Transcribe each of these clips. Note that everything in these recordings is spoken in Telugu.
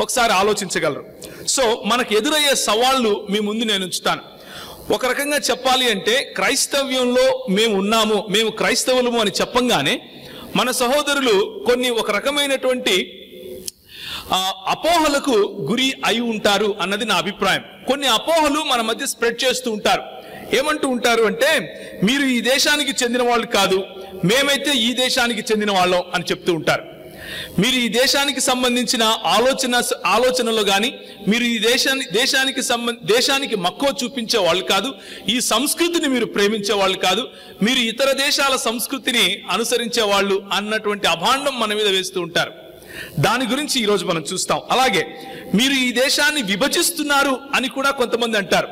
ఒకసారి ఆలోచించగలరు. సో మనకు ఎదురయ్యే సవాళ్లు మీ ముందు నేను ఉంచుతాను. ఒక రకంగా చెప్పాలి అంటే క్రైస్తవ్యంలో మేము ఉన్నాము, మేము క్రైస్తవులము అని చెప్పంగానే మన సహోదరులు కొన్ని ఒక రకమైనటువంటి అపోహలకు గురి అయి ఉంటారు అన్నది నా అభిప్రాయం. కొన్ని అపోహలు మన మధ్య స్ప్రెడ్ చేస్తూ ఉంటారు. ఏమంటూ ఉంటారు అంటే, మీరు ఈ దేశానికి చెందిన వాళ్ళు కాదు, మేమైతే ఈ దేశానికి చెందిన వాళ్ళం అని చెప్తూ ఉంటారు. మీరు ఈ దేశానికి సంబంధించిన ఆలోచనలో కానీ, మీరు ఈ దేశానికి మక్కువ చూపించే వాళ్ళు కాదు, ఈ సంస్కృతిని మీరు ప్రేమించే వాళ్ళు కాదు, మీరు ఇతర దేశాల సంస్కృతిని అనుసరించే వాళ్ళు అన్నటువంటి అభాండం మన మీద వేస్తూ ఉంటారు. దాని గురించి ఈరోజు మనం చూస్తాం. అలాగే మీరు ఈ దేశాన్ని విభజిస్తున్నారు అని కూడా కొంతమంది అంటారు.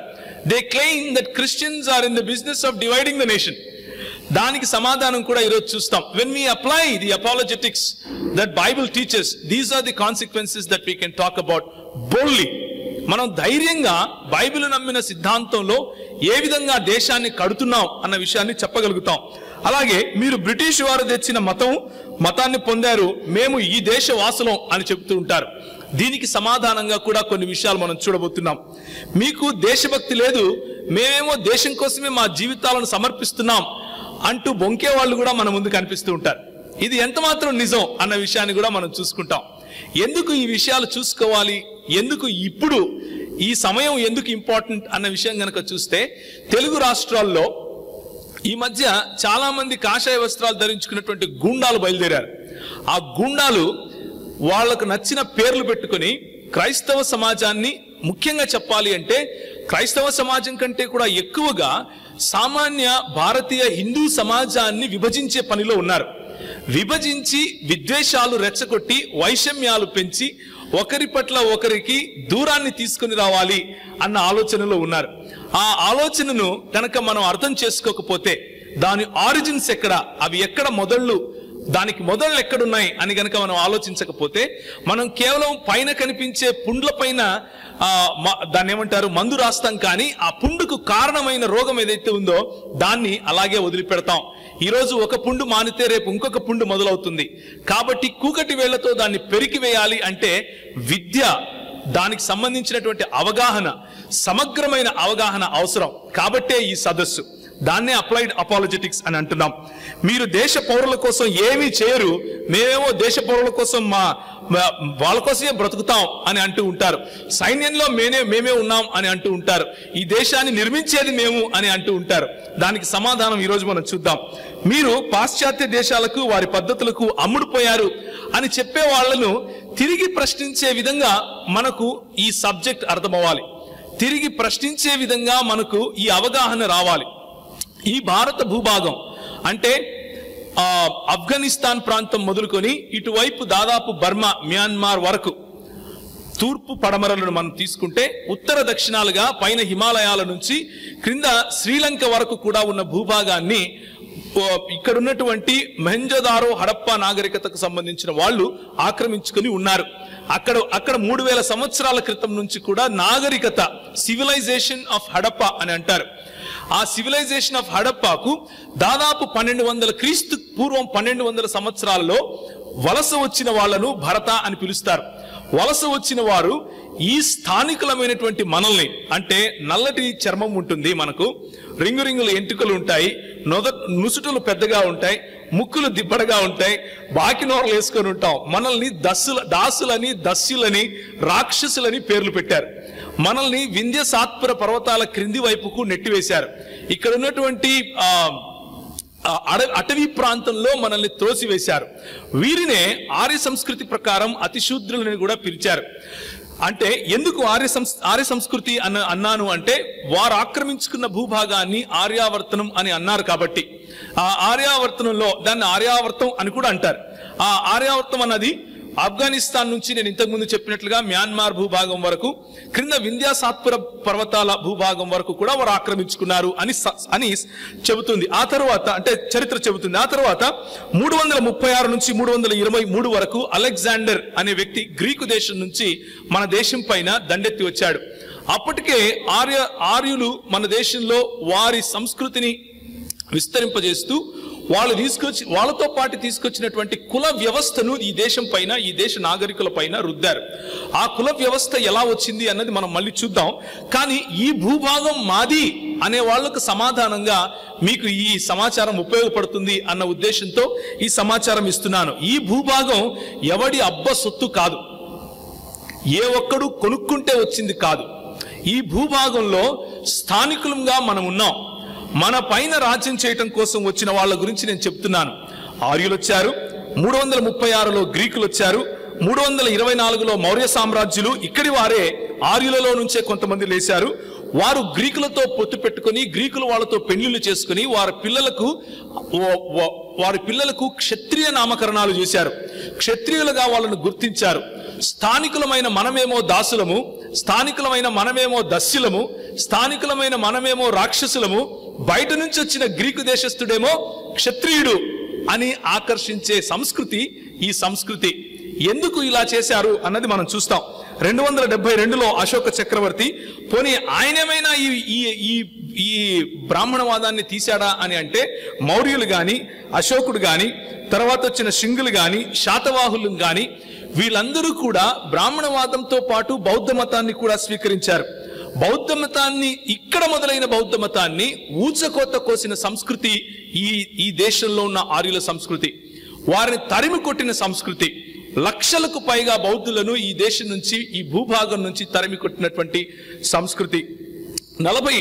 They claim that Christians are in the business of dividing the nation. దానికి సమాధానం కూడా ఈరోజు చూస్తాం. When we apply the apologetics that Bible teachers, these are the consequences that we can talk about boldly. మనం ధైర్యంగా బైబిల్ నమ్మిన సిద్ధాంతంలో ఏ విధంగా దేశాన్ని కడుతున్నాం అన్న విషయాన్ని చెప్పగలుగుతాం. అలాగే మీరు బ్రిటిష్ వారు తెచ్చిన మతాన్ని పొందారు, మేము ఈ దేశ వాసులం అని చెబుతూ ఉంటారు. దీనికి సమాధానంగా కూడా కొన్ని విషయాలు మనం చూడబోతున్నాం. మీకు దేశభక్తి లేదు, మేమేమో దేశం కోసమే మా జీవితాలను సమర్పిస్తున్నాం అంటూ బొంకే వాళ్ళు కూడా మన ముందు కనిపిస్తూ ఉంటారు. ఇది ఎంత మాత్రం నిజం అన్న విషయాన్ని కూడా మనం చూసుకుంటాం. ఎందుకు ఈ విషయాలు చూసుకోవాలి, ఎందుకు ఇప్పుడు ఈ సమయం ఎందుకు ఇంపార్టెంట్ అన్న విషయం కనుక చూస్తే, తెలుగు రాష్ట్రాల్లో ఈ మధ్య చాలా మంది కాషాయ వస్త్రాలు ధరించుకున్నటువంటి గూండాలు బయలుదేరారు. ఆ గూండాలు వాళ్లకు నచ్చిన పేర్లు పెట్టుకుని క్రైస్తవ సమాజాన్ని, ముఖ్యంగా చెప్పాలి అంటే క్రైస్తవ సమాజం కంటే కూడా ఎక్కువగా సామాన్య భారతీయ హిందూ సమాజాన్ని విభజించే పనిలో ఉన్నారు. విభజించి విద్వేషాలు రెచ్చగొట్టి వైషమ్యాలు పెంచి ఒకరి పట్ల ఒకరికి దూరాన్ని తీసుకుని రావాలి అన్న ఆలోచనలో ఉన్నారు. ఆ ఆలోచనను కనుక మనం అర్థం చేసుకోకపోతే, దాని ఆరిజిన్స్ ఎక్కడ, అవి ఎక్కడ మొదళ్ళు, దానికి మొదళ్ళు ఎక్కడున్నాయి అని గనక మనం ఆలోచించకపోతే, మనం కేవలం పైన కనిపించే పుండ్ల పైన దాన్ని ఏమంటారు మందు రాస్తాం, కానీ ఆ పుండుకు కారణమైన రోగం ఏదైతే ఉందో దాన్ని అలాగే వదిలిపెడతాం. ఈరోజు ఒక పుండు మానితే రేపు ఇంకొక పుండు మొదలవుతుంది. కాబట్టి కూకటి వేళ్లతో దాన్ని పెరికివేయాలి అంటే విద్య, దానికి సంబంధించినటువంటి అవగాహన, సమగ్రమైన అవగాహన అవసరం. కాబట్టే ఈ సదస్సు, దాన్నే అప్లైడ్ అపాలజెటిక్స్ అని అంటున్నాం. మీరు దేశ పౌరుల కోసం ఏమీ చేయరు, మేమేమో దేశ పౌరుల కోసం వాళ్ళ కోసమే బ్రతుకుతాం అని అంటూ ఉంటారు. సైన్యంలో మేమే ఉన్నాం అని అంటూ ఉంటారు. ఈ దేశాన్ని నిర్మించేది మేము అని అంటూ ఉంటారు. దానికి సమాధానం ఈరోజు మనం చూద్దాం. మీరు పాశ్చాత్య దేశాలకు, వారి పద్ధతులకు అమ్ముడుపోయారు అని చెప్పే వాళ్లను తిరిగి ప్రశ్నించే విధంగా మనకు ఈ సబ్జెక్ట్ అర్థమవ్వాలి. తిరిగి ప్రశ్నించే విధంగా మనకు ఈ అవగాహన రావాలి. ఈ భారత భూభాగం అంటే ఆఫ్ఘనిస్తాన్ ప్రాంతం మొదలుకొని ఇటువైపు దాదాపు బర్మా, మ్యాన్మార్ వరకు, తూర్పు పడమరలను మనం తీసుకుంటే ఉత్తర దక్షిణాలుగా పైన హిమాలయాల నుంచి క్రింద శ్రీలంక వరకు కూడా ఉన్న భూభాగాన్ని ఇక్కడ ఉన్నటువంటి మొహెంజోదారో, హడప్పా నాగరికతకు సంబంధించిన వాళ్ళు ఆక్రమించుకుని ఉన్నారు. అక్కడ 3000 సంవత్సరాల క్రితం నుంచి కూడా నాగరికత, సివిలైజేషన్ ఆఫ్ హడప్పా అని అంటారు. ఆ సివిలైజేషన్ ఆఫ్ హడప్పాకు దాదాపు 1200 క్రీస్తు పూర్వం 1200 సంవత్సరాలలో వలస వచ్చిన వాళ్లను భరత అని పిలుస్తారు. వలస వచ్చిన వారు ఈ స్థానికులమైనటువంటి మనల్ని, అంటే నల్లటి చర్మం ఉంటుంది, మనకు రింగులు ఎంటుకలు ఉంటాయి, నుసుటలు పెద్దగా ఉంటాయి, ముక్కులు దిబ్బడగా ఉంటాయి, బాకినోర్లు వేసుకొని ఉంటాం. మనల్ని దాసులని, దస్యులని, రాక్షసులని పేర్లు పెట్టారు. మనల్ని వింధ్య సాత్పుర పర్వతాల క్రింది వైపుకు నెట్టివేశారు. ఇక్కడ ఉన్నటువంటి అటవీ ప్రాంతంలో మనల్ని త్రోసివేశారు. వీరినే ఆర్య సంస్కృతి ప్రకారం అతిశూద్రులని కూడా పిలిచారు. అంటే ఎందుకు ఆర్య సంస్కృతి అన్నాను అంటే, వారు ఆక్రమించుకున్న భూభాగాన్ని ఆర్యావర్తనం అని అన్నారు కాబట్టి. ఆ ఆర్యావర్తనంలో దాన్ని ఆర్యావర్తం అని కూడా అంటారు. ఆ ఆర్యావర్తం అన్నది ఆఫ్ఘనిస్తాన్ నుంచి నేను ఇంతకుముందు చెప్పినట్లుగా మ్యాన్మార్ భూభాగం వరకు, క్రింద వింధ్యా సాత్పుర పర్వతాల భూభాగం వరకు కూడా వారు ఆక్రమించుకున్నారు అని చెబుతుంది. ఆ తర్వాత అంటే చరిత్ర చెబుతుంది. ఆ తర్వాత 336 నుంచి 323 వరకు అలెగ్జాండర్ అనే వ్యక్తి గ్రీకు దేశం నుంచి మన దేశం పైన దండెత్తి వచ్చాడు. అప్పటికే ఆర్యులు మన దేశంలో వారి సంస్కృతిని విస్తరింపజేస్తూ వాళ్ళతో పాటు తీసుకొచ్చినటువంటి కుల వ్యవస్థను ఈ దేశం పైన, ఈ దేశ నాగరికుల పైన రుద్దారు. ఆ కుల వ్యవస్థ ఎలా వచ్చింది అన్నది మనం మళ్ళీ చూద్దాం. కానీ ఈ భూభాగం మాది అనే వాళ్లకు సమాధానంగా మీకు ఈ సమాచారం ఉపయోగపడుతుంది అన్న ఉద్దేశంతో ఈ సమాచారం ఇస్తున్నాను. ఈ భూభాగం ఎవడి అబ్బ సొత్తు కాదు, ఏ ఒక్కడు కొనుక్కుంటే వచ్చింది కాదు. ఈ భూభాగంలో స్థానికులంగా మనం ఉన్నాం. మన పైన రాజ్యం చేయటం కోసం వచ్చిన వాళ్ళ గురించి నేను చెప్తున్నాను. ఆర్యులు వచ్చారు, 336లో గ్రీకులు వచ్చారు, 324లో మౌర్య సామ్రాజ్యులు ఇక్కడి వారే ఆర్యులలో నుంచే కొంతమంది లేచారు. వారు గ్రీకులతో పొత్తు పెట్టుకుని, గ్రీకులు వాళ్ళతో పెళ్లిళ్ళు చేసుకుని వారి పిల్లలకు క్షత్రియ నామకరణాలు చేశారు. క్షత్రియులుగా వాళ్ళను గుర్తించారు. స్థానికులమైన మనమేమో దాసులము, స్థానికులమైన మనమేమో దస్యులము, స్థానికులమైన మనమేమో రాక్షసులము, బయట నుంచి వచ్చిన గ్రీకు దేశస్థుడేమో క్షత్రియుడు అని ఆకర్షించే సంస్కృతి ఈ సంస్కృతి. ఎందుకు ఇలా చేశారు అన్నది మనం చూస్తాం. 272లో అశోక చక్రవర్తి పోనీ ఆయనేమైనా ఈ బ్రాహ్మణవాదాన్ని తీశాడా అని అంటే, మౌర్యులు గాని, అశోకుడు గాని, తర్వాత వచ్చిన శింగులు గాని, శాతవాహులు గాని వీళ్ళందరూ కూడా బ్రాహ్మణవాదంతో పాటు బౌద్ధ మతాన్ని కూడా స్వీకరించారు. బౌద్ధ మతాన్ని, ఇక్కడ మొదలైన బౌద్ధ మతాన్ని ఊచకోత కోసిన సంస్కృతి ఈ దేశంలో ఉన్న ఆర్యుల సంస్కృతి. వారిని తరిమి కొట్టిన సంస్కృతి. లక్షలకు పైగా బౌద్ధులను ఈ దేశం నుంచి, ఈ భూభాగం నుంచి తరిమి కొట్టినటువంటి సంస్కృతి. 40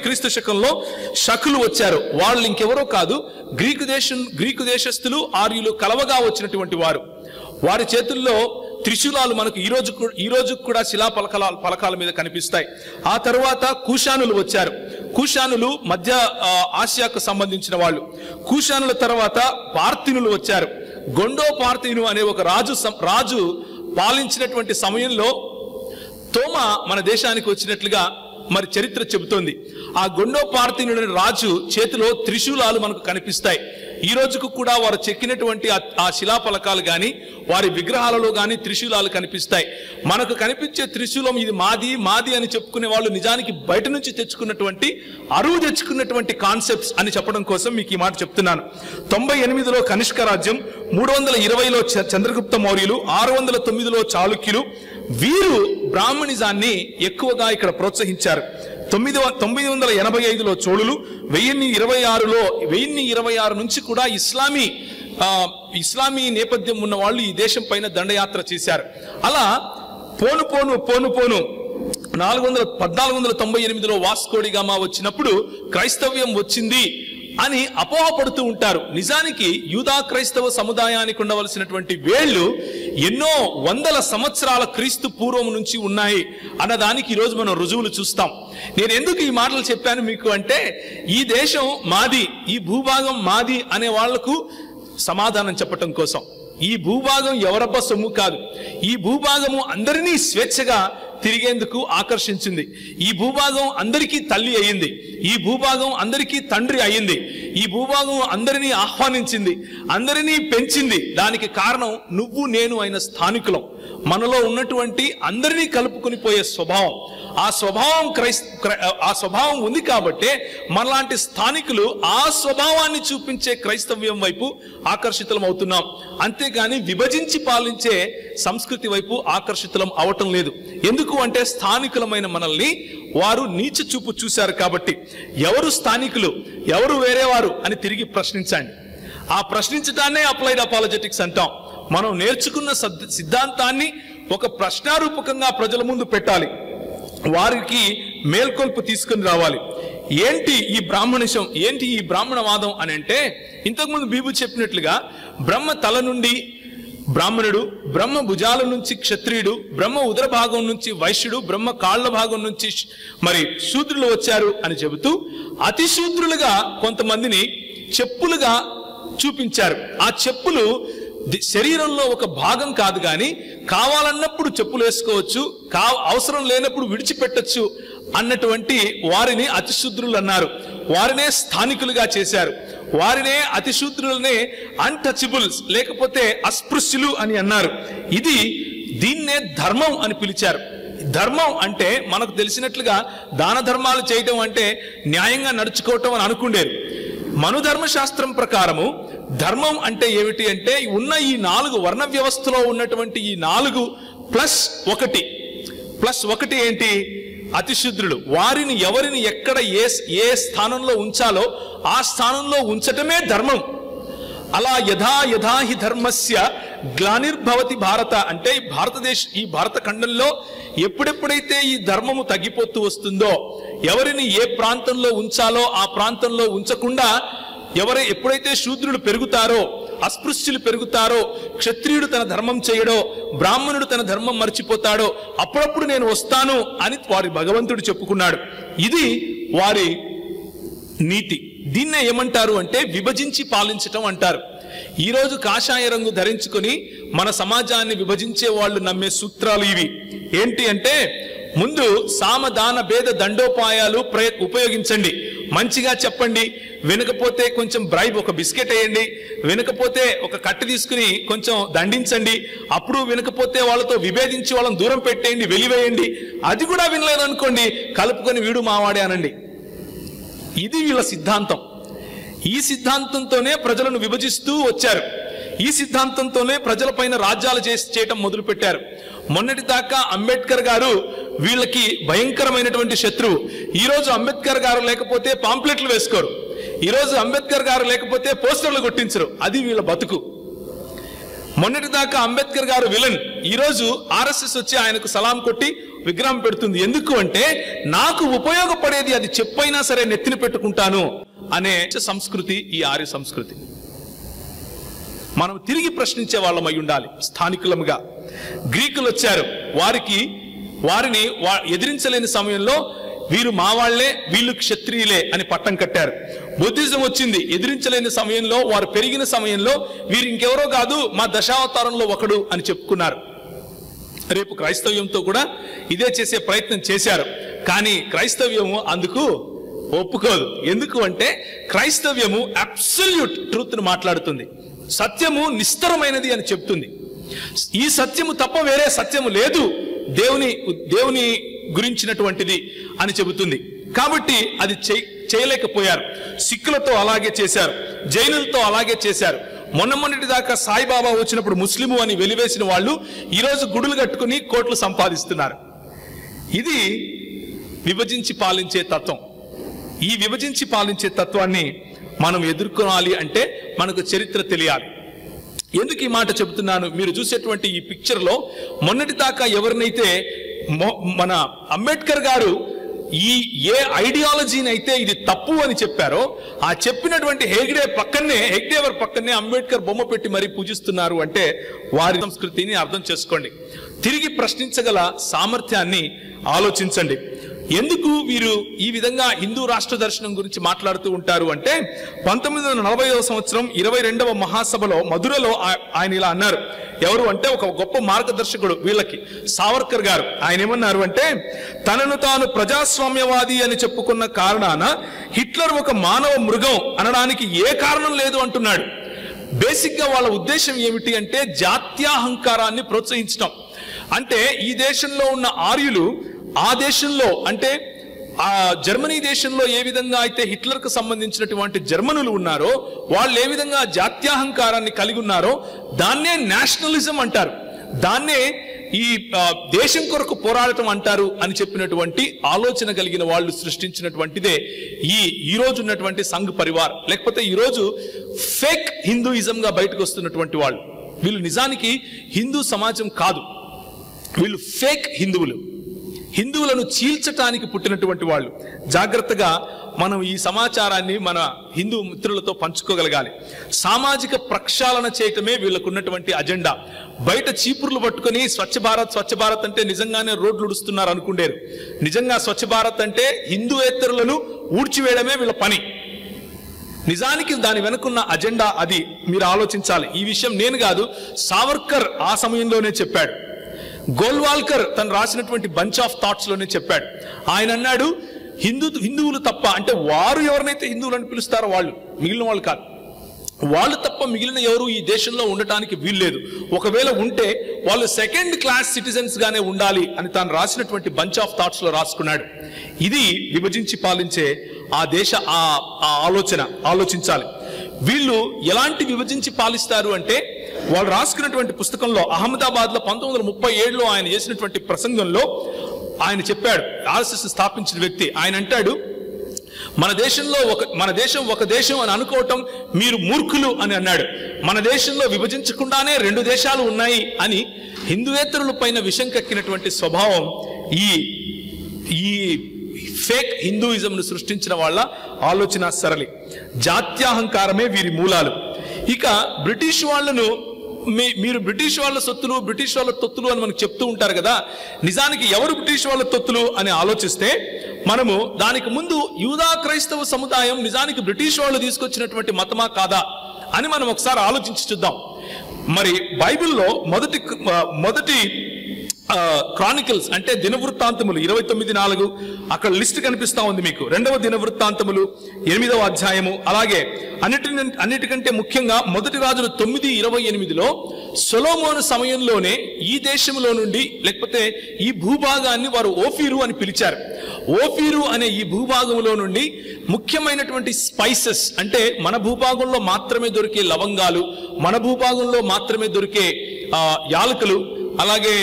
క్రీస్తు శకంలో శకులు వచ్చారు. వాళ్ళు ఇంకెవరో కాదు, గ్రీకు దేశస్థులు ఆర్యులు కలవగా వచ్చినటువంటి వారు. వారి చేతుల్లో త్రిశూలాలు మనకు ఈ రోజు కూడా శిలా పలకాల మీద కనిపిస్తాయి. ఆ తరువాత కూషానులు వచ్చారు. కూషానులు మధ్య ఆసియాకు సంబంధించిన వాళ్ళు. కూషానుల తర్వాత పార్థినులు వచ్చారు. గొండో పార్థిను అనే ఒక రాజు పాలించినటువంటి సమయంలో తోమ మన దేశానికి వచ్చినట్లుగా మరి చరిత్ర చెబుతోంది. ఆ గొండో పార్థినుడు రాజు చేతిలో త్రిశూలాలు మనకు కనిపిస్తాయి. ఈ రోజుకు కూడా వారు చెక్కినటువంటి ఆ శిలాఫలకాలు గాని, వారి విగ్రహాలలో గాని త్రిశూలాలు కనిపిస్తాయి. మనకు కనిపించే త్రిశూలం ఇది మాది అని చెప్పుకునే వాళ్ళు నిజానికి బయట నుంచి తెచ్చుకున్నటువంటి, అరువు తెచ్చుకున్నటువంటి కాన్సెప్ట్స్ అని చెప్పడం కోసం మీకు ఈ మాట చెప్తున్నాను. 98లో కనిష్క రాజ్యం, 320లో చంద్రగుప్త మౌర్యులు, 609లో చాళుక్యులు వీరు బ్రాహ్మణిజాన్ని ఎక్కువగా ఇక్కడ ప్రోత్సహించారు. 985లో చోళులు, 1026 నుంచి కూడా ఇస్లామీ నేపథ్యం ఉన్న వాళ్ళు ఈ దేశం పైన దండయాత్ర చేశారు. అలా పోను 1498లో వాస్కోడిగామా వచ్చినప్పుడు క్రైస్తవ్యం వచ్చింది అని అపోహపడుతూ ఉంటారు. నిజానికి యూదా క్రైస్తవ సముదాయానికి ఉండవలసినటువంటి వేళ్లు ఎన్నో వందల సంవత్సరాల క్రీస్తు పూర్వం నుంచి ఉన్నాయి అన్నదానికి ఈరోజు మనం రుజువులు చూస్తాం. నేను ఎందుకు ఈ మాటలు చెప్పాను మీకు అంటే, ఈ దేశం మాది, ఈ భూభాగం మాది అనే వాళ్లకు సమాధానం చెప్పటం కోసం. ఈ భూభాగం ఎవరబ్బ సొమ్ము కాదు. ఈ భూభాగము అందరినీ స్వేచ్ఛగా తిరిగేందుకు ఆకర్షించింది. ఈ భూభాగం అందరికీ తల్లి అయ్యింది. ఈ భూభాగం అందరికీ తండ్రి అయ్యింది. ఈ భూభాగం అందరినీ ఆహ్వానించింది, అందరినీ పెంచింది. దానికి కారణం నువ్వు నేను అయిన స్థానికులం. మనలో ఉన్నటువంటి అందరినీ కలుపుకొని పోయే స్వభావం, ఆ స్వభావం ఉంది కాబట్టే మనలాంటి స్థానికులు ఆ స్వభావాన్ని చూపించే క్రైస్తవ్యం వైపు ఆకర్షితులం అవుతున్నాం. అంతేగాని విభజించి పాలించే సంస్కృతి వైపు ఆకర్షితులం అవటం లేదు. ఎందుకు అంటే స్థానికులమైన మనల్ని వారు నీచ చూపు చూశారు కాబట్టి. ఎవరు స్థానికులు, ఎవరు వేరేవారు అని తిరిగి ప్రశ్నించండి. ఆ ప్రశ్నించడాన్నే అప్లైడ్ అపాలజెటిక్స్ అంటాం. మనం నేర్చుకున్న సిద్ధాంతాన్ని ఒక ప్రశ్నారూపకంగా ప్రజల ముందు పెట్టాలి, వారికి మేల్కొల్పు తీసుకుని రావాలి. ఏంటి ఈ బ్రాహ్మణిజం, ఏంటి ఈ బ్రాహ్మణవాదం అని అంటే, ఇంతకుముందు బీబు చెప్పినట్లుగా బ్రహ్మ తల నుండి బ్రాహ్మణుడు, బ్రహ్మ భుజాల నుంచి క్షత్రియుడు, బ్రహ్మ ఉదర భాగం నుంచి వైశ్యుడు, బ్రహ్మ కాళ్ల భాగం నుంచి మరి శూద్రులు వచ్చారు అని చెబుతూ అతి శూద్రులుగా కొంతమందిని చెప్పులుగా చూపించారు. ఆ చెప్పులు శరీరంలో ఒక భాగం కాదు, కానీ కావాలన్నప్పుడు చెప్పులు వేసుకోవచ్చు, అవసరం లేనప్పుడు విడిచిపెట్టచ్చు అన్నటువంటి వారిని అతిశూద్రులు అన్నారు. వారినే స్థానికులుగా చేశారు. వారినే అతిశూద్రులనే అన్టచబుల్స్ లేకపోతే అస్పృశ్యులు అని అన్నారు. దీన్నే ధర్మం అని పిలిచారు. ధర్మం అంటే మనకు తెలిసినట్లుగా దాన ధర్మాలు చేయటం అంటే న్యాయంగా నడుచుకోవటం అని అనుకుండేరు. మనుధర్మశాస్త్రం ప్రకారము ధర్మం అంటే ఏమిటి అంటే ఉన్న ఈ 4 వర్ణ వ్యవస్థలో ఉన్నటువంటి ఈ 4 ప్లస్ ఒకటి ఏంటి? అతిశుద్రులు. వారిని ఎవరిని ఎక్కడ ఏ స్థానంలో ఉంచాలో ఆ స్థానంలో ఉంచటమే ధర్మం. అలా యథా హి ధర్మస్య గ్లానిర్భవతి భారత అంటే ఈ భారత ఖండంలో ఎప్పుడెప్పుడైతే ఈ ధర్మము తగ్గిపోతూ వస్తుందో, ఎవరిని ఏ ప్రాంతంలో ఉంచాలో ఆ ప్రాంతంలో ఉంచకుండా ఎప్పుడైతే శూద్రులు పెరుగుతారో, అస్పృశ్యులు పెరుగుతారో, క్షత్రియుడు తన ధర్మం చేయడో, బ్రాహ్మణుడు తన ధర్మం మర్చిపోతాడో, అప్పుడప్పుడు నేను వస్తాను అని వారి భగవంతుడు చెప్పుకున్నాడు. ఇది వారి నీతి. దీన్నే ఏమంటారు అంటే విభజించి పాలించటం అంటారు. ఈరోజు కాషాయ రంగు ధరించుకొని మన సమాజాన్ని విభజించే వాళ్ళు నమ్మే సూత్రాలు ఇవి. ఏంటి అంటే, ముందు సామదాన భేద దండోపాయాలు ఉపయోగించండి, మంచిగా చెప్పండి, వినకపోతే కొంచెం బ్రైబ్, ఒక బిస్కెట్ వేయండి, వినకపోతే ఒక కట్ట తీసుకుని కొంచెం దండించండి, అప్పుడు వినకపోతే వాళ్ళతో విభేదించి వాళ్ళని దూరం పెట్టేయండి, వెలివేయండి. అది కూడా వినలేదనుకోండి, కలుపుకొని వీడు మావాడే అనండి. ఇది వీళ్ళ సిద్ధాంతం. ఈ సిద్ధాంతంతోనే ప్రజలను విభజిస్తూ వచ్చారు. ఈ సిద్ధాంతంతోనే ప్రజలపైన రాజ్యాలు చేయటం మొదలు పెట్టారు. మొన్నటి దాకా అంబేద్కర్ గారు వీళ్ళకి భయంకరమైనటువంటి శత్రువు. ఈరోజు అంబేద్కర్ గారు లేకపోతే పాంప్లెట్లు వేసుకోరు, ఈరోజు అంబేద్కర్ గారు లేకపోతే పోస్టర్లు కొట్టించరు. అది వీళ్ళ బతుకు. మొన్నటి దాకా అంబేద్కర్ గారు విలన్, ఈరోజు ఆర్ఎస్ఎస్ వచ్చి ఆయనకు సలాం కొట్టి విగ్రహం పెడుతుంది. ఎందుకు అంటే, నాకు ఉపయోగపడేది అది చెప్పైనా సరే నెత్తిన పెట్టుకుంటాను అనే సంస్కృతి ఈ ఆర్య సంస్కృతి. మనం తిరిగి ప్రశ్నించే వాళ్ళమై ఉండాలి. స్థానికులముగా గ్రీకులు వచ్చారు, వారిని ఎదిరించలేని సమయంలో వీరు మా వాళ్లే, వీళ్ళు క్షత్రియులే అని పట్టం కట్టారు. బుద్ధిజం వచ్చింది, ఎదిరించలేని సమయంలో, వారు పెరిగిన సమయంలో వీరు ఇంకెవరో కాదు, మా దశావతారంలో ఒకడు అని చెప్పుకున్నారు. రేపు క్రైస్తవ్యంతో కూడా ఇదే చేసే ప్రయత్నం చేశారు. కానీ క్రైస్తవ్యము అందుకు ఒప్పుకోదు. ఎందుకు అంటే, క్రైస్తవ్యము అబ్సల్యూట్ ట్రూత్ ను మాట్లాడుతుంది, సత్యము నిస్తరమైనది అని చెప్తుంది. ఈ సత్యము తప్ప వేరే సత్యము లేదు, దేవుని గురించినటువంటిది అని చెబుతుంది. కాబట్టి అది చేయలేకపోయారు. సిక్కులతో అలాగే చేశారు, జైనులతో అలాగే చేశారు. మొన్నటి దాకా సాయిబాబా వచ్చినప్పుడు ముస్లిము అని వెలివేసిన వాళ్ళు ఈరోజు గుడులు కట్టుకుని కోట్లు సంపాదిస్తున్నారు. ఇది విభజించి పాలించే తత్వం. ఈ విభజించి పాలించే తత్వాన్ని మనం ఎదుర్కోవాలి అంటే మనకు చరిత్ర తెలియాలి. ఎందుకు ఈ మాట చెబుతున్నాను? మీరు చూసేటువంటి ఈ పిక్చర్ లో మొన్నటి దాకా ఎవరినైతే మన అంబేద్కర్ గారు ఏ ఐడియాలజీని అయితే ఇది తప్పు అని చెప్పారో, ఆ చెప్పినటువంటి హెగ్డేవర్ పక్కనే అంబేద్కర్ బొమ్మ పెట్టి మరీ పూజిస్తున్నారు అంటే వారి సంస్కృతిని అర్థం చేసుకోండి. తిరిగి ప్రశ్నించగల సామర్థ్యాన్ని ఆలోచించండి. ఎందుకు వీరు ఈ విధంగా హిందూ రాష్ట్ర దర్శనం గురించి మాట్లాడుతూ ఉంటారు అంటే, 1940వ సంవత్సరం 22వ మహాసభలో మధురలో ఆయన ఇలా అన్నారు. ఎవరు అంటే, ఒక గొప్ప మార్గదర్శకుడు వీళ్ళకి, సావర్కర్ గారు. ఆయన ఏమన్నారు అంటే, తనను తాను ప్రజాస్వామ్యవాది అని చెప్పుకున్న కారణాన హిట్లర్ ఒక మానవ మృగం అనడానికి ఏ కారణం లేదు అంటున్నాడు. బేసిక్ గా వాళ్ళ ఉద్దేశం ఏమిటి అంటే, జాత్యాహంకారాన్ని ప్రోత్సహించడం. అంటే ఈ దేశంలో ఉన్న ఆర్యులు ఆ దేశంలో, అంటే ఆ జర్మనీ దేశంలో ఏ విధంగా అయితే హిట్లర్ కు సంబంధించినటువంటి జర్మనులు ఉన్నారో, వాళ్ళు ఏ విధంగా జాత్యాహంకారాన్ని కలిగి ఉన్నారో దాన్నే నేషనలిజం అంటారు, దాన్నే ఈ దేశం కొరకు పోరాడటం అంటారు అని చెప్పినటువంటి ఆలోచన కలిగిన వాళ్ళు సృష్టించినటువంటిదే ఈ రోజు ఉన్నటువంటి సంఘ్ పరివార్, లేకపోతే ఈరోజు ఫేక్ హిందూయిజం గా బయటకు వస్తున్నటువంటి వాళ్ళు. వీళ్ళు నిజానికి హిందూ సమాజం కాదు, వీళ్ళు ఫేక్ హిందువులను చీల్చటానికి పుట్టినటువంటి వాళ్ళు. జాగ్రత్తగా మనం ఈ సమాచారాన్ని మన హిందూ మిత్రులతో పంచుకోగలగాలి. సామాజిక ప్రక్షాళన చేయటమే వీళ్ళకు ఉన్నటువంటి అజెండా. బయట చీపుర్లు పట్టుకొని స్వచ్ఛ భారత్ అంటే నిజంగానే రోడ్లు ఉడుస్తున్నారు అనుకుండేరు. నిజంగా స్వచ్ఛ భారత్ అంటే హిందూయేతరులను ఊడ్చివేయడమే వీళ్ళ పని. నిజానికి దాని వెనుకున్న అజెండా అది. మీరు ఆలోచించాలి. ఈ విషయం నేను కాదు, సావర్కర్ ఆ సమయంలోనే చెప్పాడు. గోల్వాల్కర్ తను రాసినటువంటి బంచ్ ఆఫ్ థాట్స్ లోనే చెప్పాడు. ఆయన అన్నాడు, హిందువులు తప్ప, అంటే వారు ఎవరినైతే హిందువులను పిలుస్తారో వాళ్ళు, మిగిలిన వాళ్ళు కాదు, వాళ్ళు తప్ప మిగిలిన ఎవరు ఈ దేశంలో ఉండటానికి వీల్లేదు. ఒకవేళ ఉంటే వాళ్ళు సెకండ్ క్లాస్ సిటిజన్స్ గానే ఉండాలి అని తాను రాసినటువంటి బంచ్ ఆఫ్ థాట్స్ లో రాసుకున్నాడు. ఇది విభజించి పాలించే ఆ దేశ ఆ ఆలోచించాలి. వీళ్ళు ఎలాంటి విభజించి పాలిస్తారు అంటే, వాళ్ళు రాసుకున్నటువంటి పుస్తకంలో అహ్మదాబాద్లో 1937లో ఆయన చేసినటువంటి ప్రసంగంలో ఆయన చెప్పాడు. ఆర్ఎస్ఎస్ స్థాపించిన వ్యక్తి ఆయన అంటాడు, మన దేశం ఒక దేశం అని అనుకోవటం మీరు మూర్ఖులు అని అన్నాడు. మన దేశంలో విభజించకుండానే 2 దేశాలు ఉన్నాయి అని హిందువేతరుల పైన విషం కక్కినటువంటి స్వభావం ఈ ఫేక్ హిందూయిజంను సృష్టించిన వాళ్ళ ఆలోచన సరళి. జాత్యాహంకారమే వీరి మూలాలు. ఇక బ్రిటిష్ వాళ్ళను మీరు బ్రిటిష్ వాళ్ళ సొత్తులు, బ్రిటిష్ వాళ్ళ తొత్తులు అని మనకు చెప్తూ ఉంటారు కదా. నిజానికి ఎవరు బ్రిటిష్ వాళ్ళ తొత్తులు అని ఆలోచిస్తే మనము దానికి ముందు యూదా క్రైస్తవ సముదాయం నిజానికి బ్రిటిష్ వాళ్ళు తీసుకొచ్చినటువంటి మతమా కాదా అని మనం ఒకసారి ఆలోచించి చూద్దాం. మరి బైబిల్లో మొదటి క్రానికల్స్ అంటే దినవృత్తాంతములు 29:4 అక్కడ లిస్ట్ కనిపిస్తా ఉంది మీకు. 2వ దినవృత్తాంతములు 8వ అధ్యాయము. అలాగే అన్నిటికంటే ముఖ్యంగా మొదటి రాజులు 9:28లో సొలొమోను సమయంలోనే ఈ దేశంలో నుండి లేకపోతే ఈ భూభాగాన్ని వారు ఓఫీరు అని పిలిచారు. ఓఫీరు అనే ఈ భూభాగంలో నుండి ముఖ్యమైనటువంటి స్పైసెస్ అంటే మన భూభాగంలో మాత్రమే దొరికే లవంగాలు, మన భూభాగంలో మాత్రమే దొరికే యాలకులు, అలాగే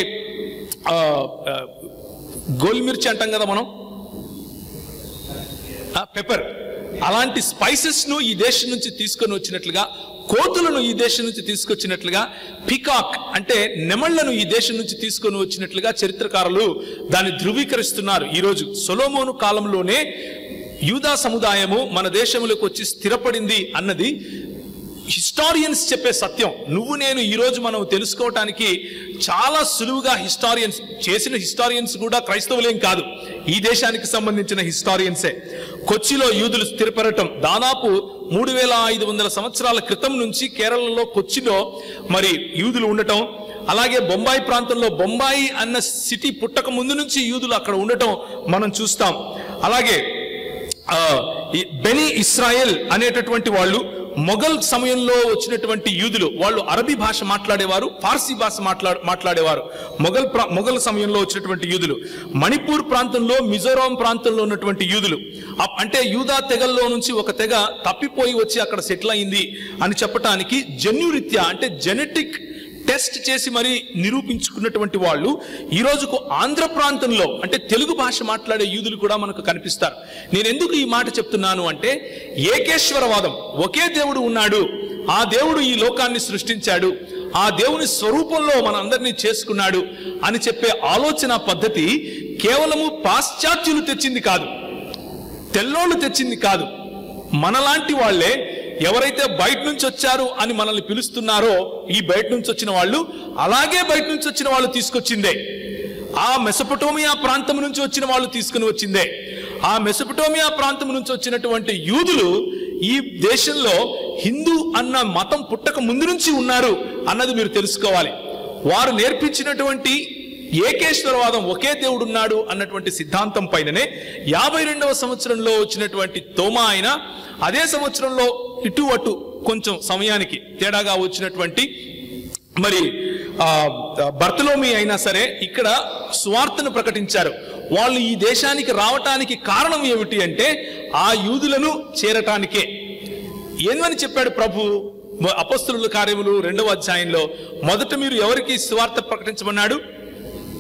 గోల్మిర్చి అంటాం కదా మనం, పెప్పర్, అలాంటి స్పైసెస్ ను ఈ దేశం నుంచి తీసుకొని వచ్చినట్లుగా, కోతులను ఈ దేశం నుంచి తీసుకొచ్చినట్లుగా, పికాక్ అంటే నెమళ్లను ఈ దేశం నుంచి తీసుకొని వచ్చినట్లుగా చరిత్రకారులు దాన్ని ధృవీకరిస్తున్నారు. ఈరోజు సొలొమోను కాలంలోనే యూదా సముదాయము మన దేశంలోకి వచ్చి స్థిరపడింది అన్నది హిస్టారియన్స్ చెప్పే సత్యం. నువ్వు నేను ఈరోజు మనం తెలుసుకోవటానికి చాలా సులువుగా హిస్టారియన్స్ కూడా క్రైస్తవులేం కాదు, ఈ దేశానికి సంబంధించిన హిస్టారియన్సే. కొచ్చిలో యూదులు స్థిరపడటం దాదాపు 3500 సంవత్సరాల క్రితం నుంచి కేరళలో కొచ్చిలో మరి యూదులు ఉండటం, అలాగే బొంబాయి ప్రాంతంలో బొంబాయి అన్న సిటీ పుట్టక ముందు నుంచి యూదులు అక్కడ ఉండటం మనం చూస్తాం. అలాగే బెనీ ఇస్రాయెల్ అనేటటువంటి వాళ్ళు మొఘల్ సమయంలో వచ్చినటువంటి యూదులు, వాళ్ళు అరబీ భాష మాట్లాడేవారు, ఫార్సీ భాష మాట్లాడేవారు. మొఘల్ సమయంలో వచ్చినటువంటి యూదులు, మణిపూర్ ప్రాంతంలో, మిజోరాం ప్రాంతంలో ఉన్నటువంటి యూదులు, అంటే యూదా తెగల్లో నుంచి ఒక తెగ తప్పిపోయి వచ్చి అక్కడ సెటిల్ అయింది అని చెప్పటానికి జన్యురీత్యా అంటే జెనెటిక్ టెస్ట్ చేసి మరి నిరూపించుకున్నటువంటి వాళ్ళు ఈ రోజుకు ఆంధ్ర ప్రాంతంలో అంటే తెలుగు భాష మాట్లాడే యూదులు కూడా మనకు కనిపిస్తారు. నేను ఎందుకు ఈ మాట చెప్తున్నాను అంటే, ఏకేశ్వరవాదం, ఒకే దేవుడు ఉన్నాడు, ఆ దేవుడు ఈ లోకాన్ని సృష్టించాడు, ఆ దేవుని స్వరూపంలో మనందరినీ చేసుకున్నాడు అని చెప్పే ఆలోచన పద్ధతి కేవలము పాశ్చాత్యులు తెచ్చింది కాదు, తెల్లోళ్ళు తెచ్చింది కాదు. మనలాంటి వాళ్లే ఎవరైతే బయట నుంచి వచ్చారు అని మనల్ని పిలుస్తున్నారో ఈ బయట నుంచి వచ్చిన వాళ్ళు అలాగే బయట నుంచి వచ్చిన వాళ్ళు తీసుకొచ్చిందే. ఆ మెసొపొటేమియా ప్రాంతం నుంచి వచ్చిన వాళ్ళు తీసుకుని వచ్చిందే. ఆ మెసొపొటేమియా ప్రాంతం నుంచి వచ్చినటువంటి యూదులు ఈ దేశంలో హిందూ అన్న మతం పుట్టక ముందు నుంచి ఉన్నారు అన్నది మీరు తెలుసుకోవాలి. వారు నేర్పించినటువంటి ఏకేశ్వరవాదం, ఒకే దేవుడు ఉన్నాడు అన్నటువంటి సిద్ధాంతం పైననే 52వ సంవత్సరంలో వచ్చినటువంటి తోమా అయినా, అదే సంవత్సరంలో ఇటు అటు కొంచెం సమయానికి తేడాగా వచ్చినటువంటి మరి బర్తలోమి అయినా సరే ఇక్కడ సువార్తను ప్రకటించారు. వాళ్ళు ఈ దేశానికి రావటానికి కారణం ఏమిటి అంటే ఆ యూదులను చేరటానికే. ఏమని చెప్పాడు ప్రభు అపొస్తలుల కార్యములు 2వ అధ్యాయంలో? మొదట మీరు ఎవరికి సువార్త ప్రకటించమన్నాడు?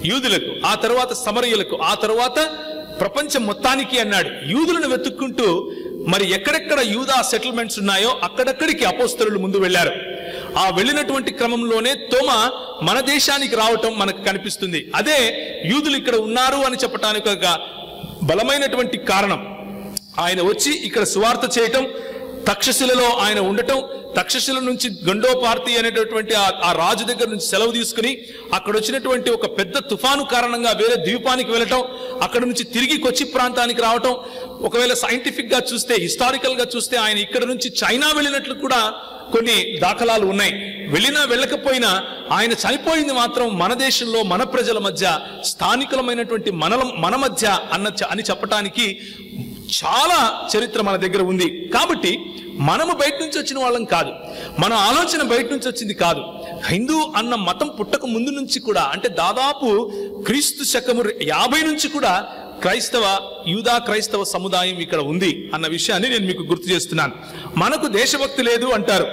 యూదులకు, ఆ తర్వాత సమరయులకు, ఆ తర్వాత ప్రపంచం మొత్తానికి అన్నాడు. యూదులను వెతుక్కుంటూ మరి ఎక్కడెక్కడ యూదా సెటిల్మెంట్స్ ఉన్నాయో అక్కడక్కడికి అపోస్తలులు ముందు వెళ్ళారు. ఆ వెళ్ళినటువంటి క్రమంలోనే తోమా మన దేశానికి రావటం మనకు కనిపిస్తుంది. అదే యూదులు ఇక్కడ ఉన్నారు అని చెప్పడానికి ఒక బలమైనటువంటి కారణం. ఆయన వచ్చి ఇక్కడ సువార్త చేయటం, తక్షశిలలో ఆయన ఉండటం, తక్షశిల నుంచి గండోపార్తి అనేటటువంటి ఆ రాజు దగ్గర నుంచి సెలవు తీసుకుని అక్కడ వచ్చినటువంటి ఒక పెద్ద తుఫాను కారణంగా వేరే ద్వీపానికి వెళ్ళటం, అక్కడ నుంచి తిరిగి కొచ్చి ప్రాంతానికి రావటం. ఒకవేళ సైంటిఫిక్ గా చూస్తే, హిస్టారికల్ గా చూస్తే ఆయన ఇక్కడ నుంచి చైనా వెళ్ళినట్లు కూడా కొన్ని దాఖలాలు ఉన్నాయి. వెళ్ళినా వెళ్ళకపోయినా ఆయన చనిపోయింది మాత్రం మన దేశంలో, మన ప్రజల మధ్య, స్థానికులమైనటువంటి మన మధ్య అని చెప్పటానికి చాలా చరిత్ర మన దగ్గర ఉంది. కాబట్టి మనము బయట నుంచి వచ్చిన వాళ్ళం కాదు, మన ఆలోచన బయట నుంచి వచ్చింది కాదు. హిందూ అన్న మతం పుట్టక ముందు నుంచి కూడా, అంటే దాదాపు క్రీస్తు శకము 50 నుంచి కూడా యూదా క్రైస్తవ సముదాయం ఇక్కడ ఉంది అన్న విషయాన్ని నేను మీకు గుర్తు చేస్తున్నాను. మనకు దేశభక్తి లేదు అంటారు,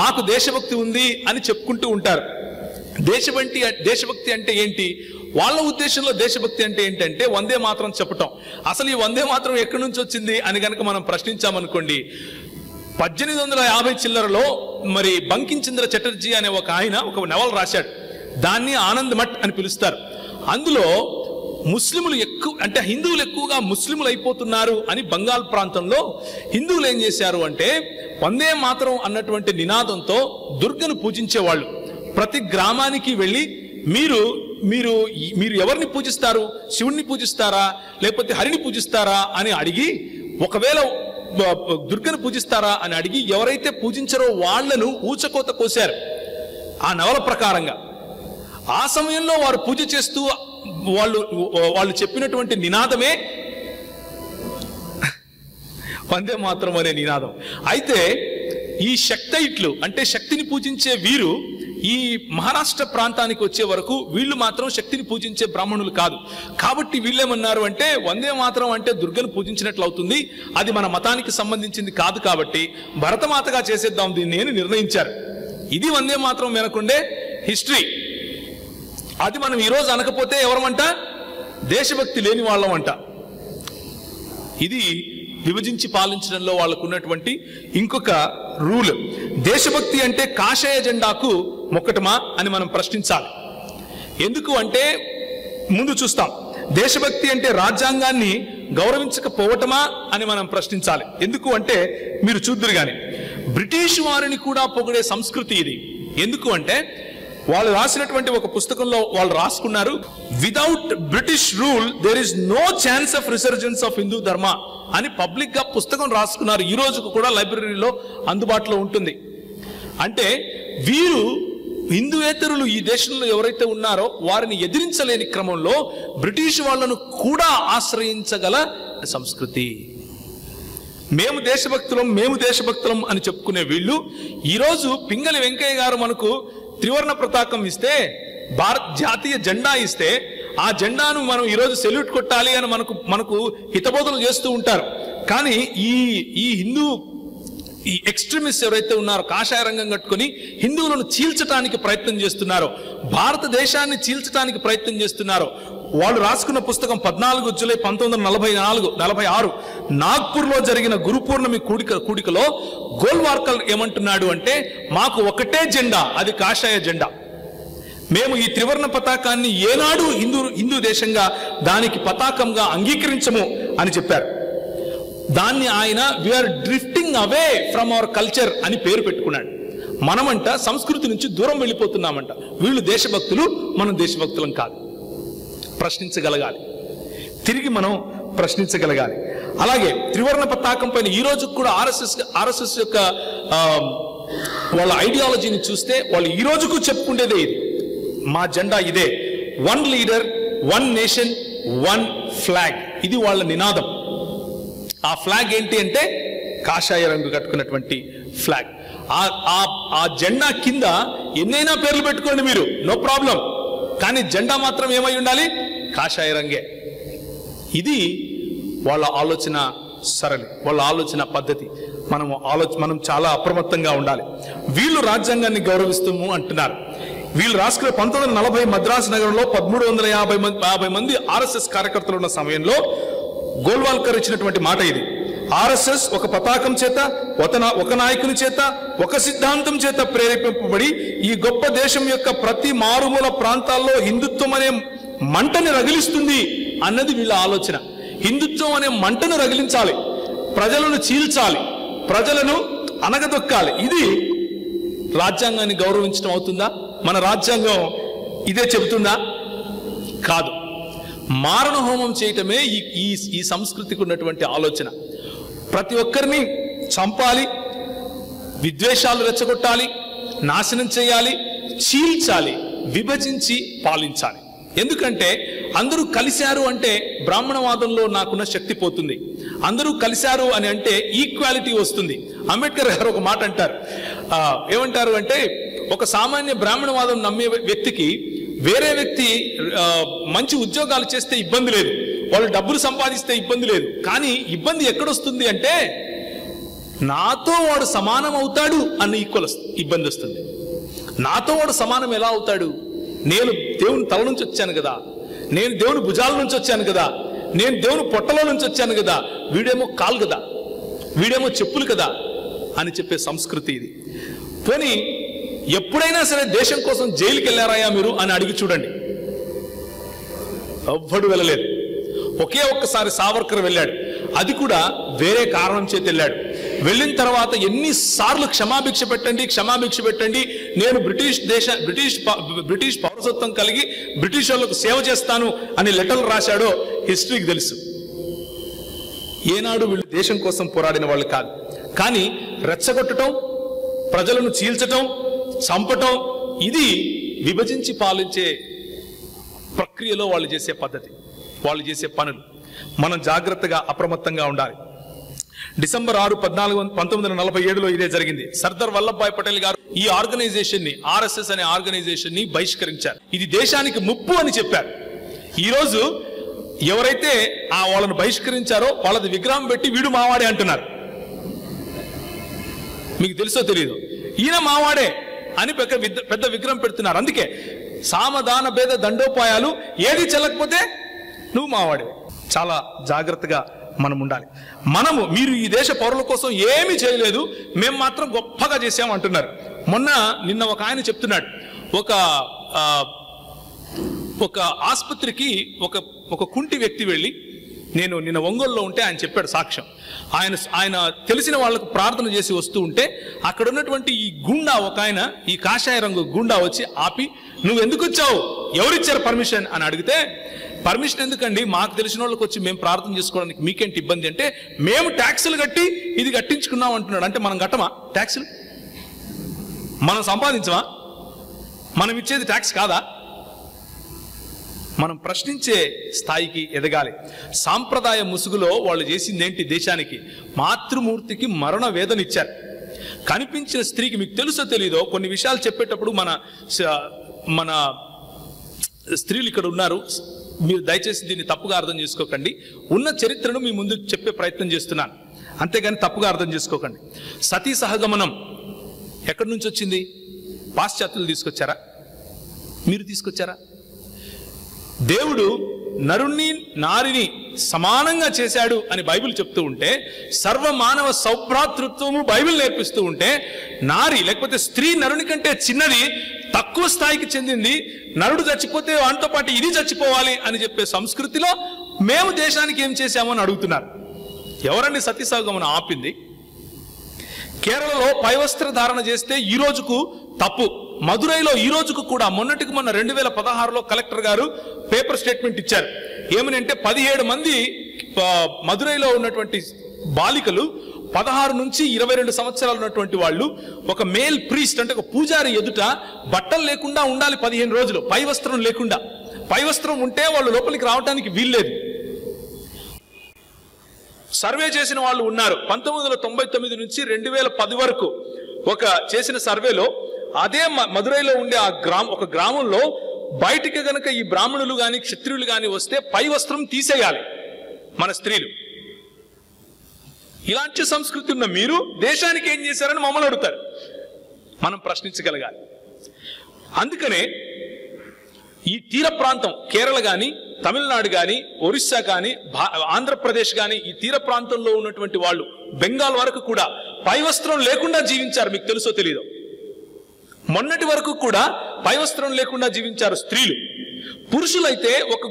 మాకు దేశభక్తి ఉంది అని చెప్పుకుంటూ ఉంటారు. దేశభక్తి అంటే ఏంటి? వాళ్ళ ఉద్దేశంలో దేశభక్తి అంటే ఏంటంటే వందే మాత్రం చెప్పటం. అసలు ఈ వందే మాత్రం ఎక్కడి నుంచి వచ్చింది అని కనుక మనం ప్రశ్నించామనుకోండి, 1850 చిల్లరలో మరి బంకించంద్ర చటర్జీ అనే ఒక ఆయన ఒక నవల రాశాడు. దాన్ని ఆనంద్ మఠ్ అని పిలుస్తారు. అందులో ముస్లింలు అంటే హిందువులు ఎక్కువగా ముస్లింలు అయిపోతున్నారు అని బంగాల్ ప్రాంతంలో హిందువులు ఏం చేశారు అంటే వందే మాతరం అన్నటువంటి నినాదంతో దుర్గను పూజించేవాళ్ళు. ప్రతి గ్రామానికి వెళ్ళి మీరు మీరు మీరు ఎవరిని పూజిస్తారు, శివుణ్ణి పూజిస్తారా లేకపోతే హరిని పూజిస్తారా అని అడిగి, ఒకవేళ దుర్గను పూజిస్తారా అని అడిగి ఎవరైతే పూజించారో వాళ్లను ఊచకోత కోశారు ఆ నవల ప్రకారంగా. ఆ సమయంలో వారు పూజ చేస్తూ వాళ్ళు చెప్పినటువంటి నినాదమే వందే మాత్రం అనే నినాదం. అయితే ఈ శక్తైట్లు అంటే శక్తిని పూజించే వీరు ఈ మహారాష్ట్ర ప్రాంతానికి వచ్చే వరకు వీళ్ళు మాత్రం శక్తిని పూజించే బ్రాహ్మణులు కాదు. కాబట్టి వీళ్ళేమన్నారు అంటే వందే మాత్రం అంటే దుర్గను పూజించినట్లు అవుతుంది, అది మన మతానికి సంబంధించింది కాదు, కాబట్టి భరతమాతగా చేసేద్దాం దీన్ని అని నిర్ణయించారు. ఇది వందే మాత్రం వెనకుండే హిస్టరీ. అది మనం ఈరోజు అనకపోతే ఎవరమంట? దేశభక్తి లేని వాళ్ళమంట. ఇది విభజించి పాలించడంలో వాళ్ళకు ఉన్నటువంటి ఇంకొక రూల్. దేశభక్తి అంటే కాషాయ జెండాకు మొక్కటమా అని మనం ప్రశ్నించాలి. ఎందుకు అంటే ముందు చూస్తాం. దేశభక్తి అంటే రాజ్యాంగాన్ని గౌరవించకపోవటమా అని మనం ప్రశ్నించాలి. ఎందుకు అంటే మీరు చూద్దురు గాని బ్రిటిష్ వారిని కూడా పొగిడే సంస్కృతి ఇది. ఎందుకు అంటే వాళ్ళు రాసినటువంటి ఒక పుస్తకంలో వాళ్ళు రాసుకున్నారు, without British rule there is no chance of resurgence of Hindu dharma అని పబ్లిక్ గా పుస్తకం రాసుకున్నారు. ఈ రోజుకు కూడా లైబ్రరీలో అందుబాటులో ఉంటుంది. అంటే వీరు హిందూయేతరులు ఈ దేశంలో ఎవరైతే ఉన్నారో వారిని ఎదిరించలేని క్రమంలో బ్రిటిష్ వాళ్ళను కూడా ఆశ్రయించగల సంస్కృతి. మేము దేశభక్తులం అని చెప్పుకునే వీళ్ళు ఈరోజు పింగళి వెంకయ్య గారు మనకు త్రివర్ణ పతాకం ఇస్తే, భారత్ జాతీయ జెండా ఇస్తే, ఆ జెండాను మనం ఈరోజు సెల్యూట్ కొట్టాలి అని మనకు హితబోధలు చేస్తూ ఉంటారు. కానీ ఈ హిందూ ఈ ఎక్స్ట్రీమిస్ట్ ఎవరైతే ఉన్నారో కాషాయ రంగం కట్టుకుని హిందువులను చీల్చడానికి ప్రయత్నం చేస్తున్నారో, భారతదేశాన్ని చీల్చడానికి ప్రయత్నం చేస్తున్నారో, వాళ్ళు రాసుకున్న పుస్తకం 14 జూలై 1946 నాగ్పూర్లో జరిగిన గురు పూర్ణమి కూడికలో గోల్వార్కర్ ఏమంటున్నాడు అంటే మాకు ఒకటే జెండా, అది కాషాయ జెండా. మేము ఈ త్రివర్ణ పతాకాన్ని ఏనాడు హిందూ దేశంగా దానికి పతాకంగా అంగీకరించము అని చెప్పారు. దాన్ని ఆయన we're drifting away from our culture అని పేరు పెట్టుకున్నాడు. మనమంట సంస్కృతి నుంచి దూరం వెళ్ళిపోతున్నామంట. వీళ్ళు దేశభక్తులు, మనం దేశభక్తులం కాదు. ప్రశ్నించగలగాలి, తిరిగి మనం ప్రశ్నించగలగాలి. అలాగే త్రివర్ణ పతాకం పైన ఈ రోజు కూడా ఆర్ఎస్ఎస్ యొక్క వాళ్ళ ఐడియాలజీని చూస్తే వాళ్ళు ఈ రోజుకు చెప్పుకునేదే ఇది. మా జెండా ఇదే, 1 లీడర్ 1 నేషన్ 1 ఫ్లాగ్. ఇది వాళ్ళ నినాదం. ఆ ఫ్లాగ్ ఏంటి అంటే కాషాయ రంగు కట్టుకున్నటువంటి ఫ్లాగ్. ఆ జెండా కింద ఎన్నైనా పేర్లు పెట్టుకోండి మీరు, నో ప్రాబ్లం. కానీ జెండా మాత్రం ఏమై ఉండాలి? కాషాయ రంగే. ఇది వాళ్ళ ఆలోచన సరళి, వాళ్ళ ఆలోచన పద్ధతి. మనం చాలా అప్రమత్తంగా ఉండాలి. వీళ్ళు రాజ్యాంగాన్ని గౌరవిస్తాము అంటున్నారు. వీళ్ళు రాసుకున్న 1940 మద్రాసు నగరంలో 1350 మంది ఆర్ఎస్ఎస్ కార్యకర్తలు ఉన్న సమయంలో గోల్వాల్కర్ ఇచ్చినటువంటి మాట ఇది. ఆర్ఎస్ఎస్ ఒక పతాకం చేత, ఒక నాయకుని చేత, ఒక సిద్ధాంతం చేత ప్రేరేపింపబడి ఈ గొప్ప దేశం యొక్క ప్రతి మారుమూల ప్రాంతాల్లో హిందుత్వం అనే మంటని రగిలిస్తుంది అన్నది వీళ్ళ ఆలోచన. హిందుత్వం అనే మంటను రగిలించాలి, ప్రజలను చీల్చాలి, ప్రజలను అనగదొక్కాలి. ఇది రాజ్యాంగాన్ని గౌరవించడం అవుతుందా? మన రాజ్యాంగం ఇదే చెబుతుందా? కాదు. మారణ హోమం చేయటమే ఈ సంస్కృతికి ఉన్నటువంటి ఆలోచన. ప్రతి ఒక్కరిని చంపాలి, విద్వేషాలు రెచ్చగొట్టాలి, నాశనం చేయాలి, చీల్చాలి, విభజించి పాలించాలి. ఎందుకంటే అందరూ కలిశారు అంటే బ్రాహ్మణవాదంలో నాకున్న శక్తి పోతుంది. అందరూ కలిశారు అని అంటే ఈక్వాలిటీ వస్తుంది. అంబేద్కర్ గారు ఒక మాట అంటారు, ఏమంటారు అంటే ఒక సామాన్య బ్రాహ్మణవాదం నమ్మే వ్యక్తికి వేరే వ్యక్తి మంచి ఉద్యోగాలు చేస్తే ఇబ్బంది లేదు. వాళ్ళు డబ్బులు సంపాదిస్తే ఇబ్బంది లేదు. కానీ ఇబ్బంది ఎక్కడొస్తుంది అంటే నాతో వాడు సమానం అవుతాడు అన్న ఇబ్బంది వస్తుంది. నాతో వాడు సమానం ఎలా అవుతాడు? నేను దేవుని తల నుంచి వచ్చాను కదా, నేను దేవుని భుజాల నుంచి వచ్చాను కదా, నేను దేవుని పొట్టలో నుంచి వచ్చాను కదా, వీడేమో కాలు కదా, వీడేమో చెప్పులు కదా అని చెప్పే సంస్కృతి ఇది. పోనీ ఎప్పుడైనా సరే దేశం కోసం జైలుకి వెళ్ళారాయా మీరు అని అడిగి చూడండి, ఎవ్వడు వెళ్ళలేదు. ఒకే ఒక్కసారి సావర్కర్ వెళ్ళాడు, అది కూడా వేరే కారణం చేతి వెళ్ళాడు. వెళ్ళిన తర్వాత ఎన్నిసార్లు క్షమాభిక్ష పెట్టండి, నేను బ్రిటిష్ పౌరసత్వం కలిగి బ్రిటిష్ వాళ్ళకు సేవ చేస్తాను అని లెటర్లు రాశాడో హిస్టరీకి తెలుసు. ఏనాడు వీళ్ళు దేశం కోసం పోరాడిన వాళ్ళు కాదు. కానీ రెచ్చగొట్టడం, ప్రజలను చీల్చటం, చంపటం, ఇది విభజించి పాలించే ప్రక్రియలో వాళ్ళు చేసే పద్ధతి, వాళ్ళు చేసే పనులు. మనం జాగ్రత్తగా అప్రమత్తంగా ఉండాలి. డిసెంబర్ 6, 1947లో ఇదే జరిగింది. సర్దార్ వల్లభాయ్ పటేల్ గారు ఈ ఆర్గనైజేషన్ ని, ఆర్ఎస్ఎస్ అనే ఆర్గనైజేషన్ ని బహిష్కరించారు. ఇది దేశానికి ముప్పు అని చెప్పారు. ఈరోజు ఎవరైతే వాళ్ళను బహిష్కరించారో వాళ్ళది విగ్రహం పెట్టి వీడు మావాడే అంటున్నారు. మీకు తెలుసో తెలియదు, ఈయన మావాడే అని పెద్ద విగ్రహం పెడుతున్నారు. అందుకే సామదాన భేద దండోపాయాలు, ఏది చెల్లకపోతే నువ్వు మావాడే. చాలా జాగ్రత్తగా మనం ఉండాలి. మీరు ఈ దేశ పౌరుల కోసం ఏమీ చేయలేదు, మేము మాత్రం గొప్పగా చేసామంటున్నారు. నిన్న ఒక ఆయన చెప్తున్నాడు, ఒక ఆసుపత్రికి ఒక కుంటి వ్యక్తి వెళ్ళి, నేను నిన్న ఒంగోలులో ఉంటే ఆయన చెప్పాడు సాక్ష్యం. ఆయన తెలిసిన వాళ్ళకు ప్రార్థన చేసి వస్తూ ఉంటే అక్కడ ఉన్నటువంటి ఈ గుండా, ఒక ఆయన ఈ కాషాయ రంగు గుండా వచ్చి ఆపి, నువ్వు ఎందుకు వచ్చావు, ఎవరిచ్చారు పర్మిషన్ అని అడిగితే, పర్మిషన్ ఎందుకండి, మాకు తెలిసిన వాళ్ళకి వచ్చి మేము ప్రార్థన చేసుకోవడానికి మీకేంటి ఇబ్బంది అంటే, మేము ట్యాక్సులు కట్టి ఇది కట్టించుకున్నాం అంటున్నాడు. అంటే మనం కట్టమా ట్యాక్సులు? మనం సంపాదించమా? మనం ఇచ్చేది ట్యాక్స్ కాదా? మనం ప్రశ్నించే స్థాయికి ఎదగాలి. సాంప్రదాయ ముసుగులో వాళ్ళు చేసిందేంటి దేశానికి? మాతృమూర్తికి మరణ వేదన ఇచ్చారు. కనిపించిన స్త్రీకి, మీకు తెలుసో తెలీదో, కొన్ని విషయాలు చెప్పేటప్పుడు మన స్త్రీలు ఇక్కడ ఉన్నారు, మీరు దయచేసి దీన్ని తప్పుగా అర్థం చేసుకోకండి. ఉన్న చరిత్రను మీ ముందు చెప్పే ప్రయత్నం చేస్తున్నాను, అంతేగాని తప్పుగా అర్థం చేసుకోకండి. సతీ సహగమనం ఎక్కడి నుంచి వచ్చింది? పాశ్చాత్యులు తీసుకొచ్చారా? మీరు తీసుకొచ్చారా? దేవుడు నరుణ్ణి నారిని సమానంగా చేశాడు అని బైబిల్ చెప్తూ ఉంటే, సర్వమానవ సౌభ్రాతృత్వము బైబిల్ నేర్పిస్తూ ఉంటే, నారి లేకపోతే స్త్రీ నరుని కంటే చిన్నది, తక్కువ స్థాయికి చెందింది, నరుడు చచ్చిపోతే వాటితో పాటు ఇది చచ్చిపోవాలి అని చెప్పే సంస్కృతిలో మేము దేశానికి ఏం చేశామని అడుగుతున్నారు. ఎవరండి సతీ సహగమనం ఆపింది? కేరళలో పైవస్త్ర ధారణ చేస్తే ఈ రోజుకు తప్పు. మదురైలో ఈ రోజుకు కూడా, మొన్న 2016లో కలెక్టర్ గారు పేపర్ స్టేట్మెంట్ ఇచ్చారు. ఏమని అంటే, 17 మంది మదురైలో ఉన్నటువంటి బాలికలు 16 నుంచి 22 సంవత్సరాలు ఉన్నటువంటి వాళ్ళు ఒక మేల్ ప్రీస్ట్ అంటే ఒక పూజారి ఎదుట బట్టలు లేకుండా ఉండాలి 15 రోజులు, పైవస్త్రం లేకుండా. పైవస్త్రం ఉంటే వాళ్ళు లోపలికి రావడానికి వీల్లేదు. సర్వే చేసిన వాళ్ళు ఉన్నారు. 1999 నుంచి 2010 వరకు చేసిన సర్వేలో, అదే మదురైలో ఉండే ఒక గ్రామంలో బయటికి గనక ఈ బ్రాహ్మణులు గాని క్షత్రియులు గాని వస్తే పై వస్త్రం తీసేయాలి మన స్త్రీలు. ఇలాంటి సంస్కృతి ఉన్న మీరు దేశానికి ఏం చేశారని మమ్మల్ని అడుగుతారు. మనం ప్రశ్నించగలగాలి. అందుకనే ఈ తీర ప్రాంతం, కేరళ గాని, తమిళనాడు గాని, ఒరిస్సా గాని, ఆంధ్రప్రదేశ్ గాని, ఈ తీర ప్రాంతంలో ఉన్నటువంటి వాళ్ళు బెంగాల్ వరకు కూడా పైవస్త్రం లేకుండా జీవించారు. మీకు తెలుసో తెలీదో, మొన్నటి వరకు కూడా పైవస్త్రం లేకుండా జీవించారు స్త్రీలు. పురుషులైతే ఒక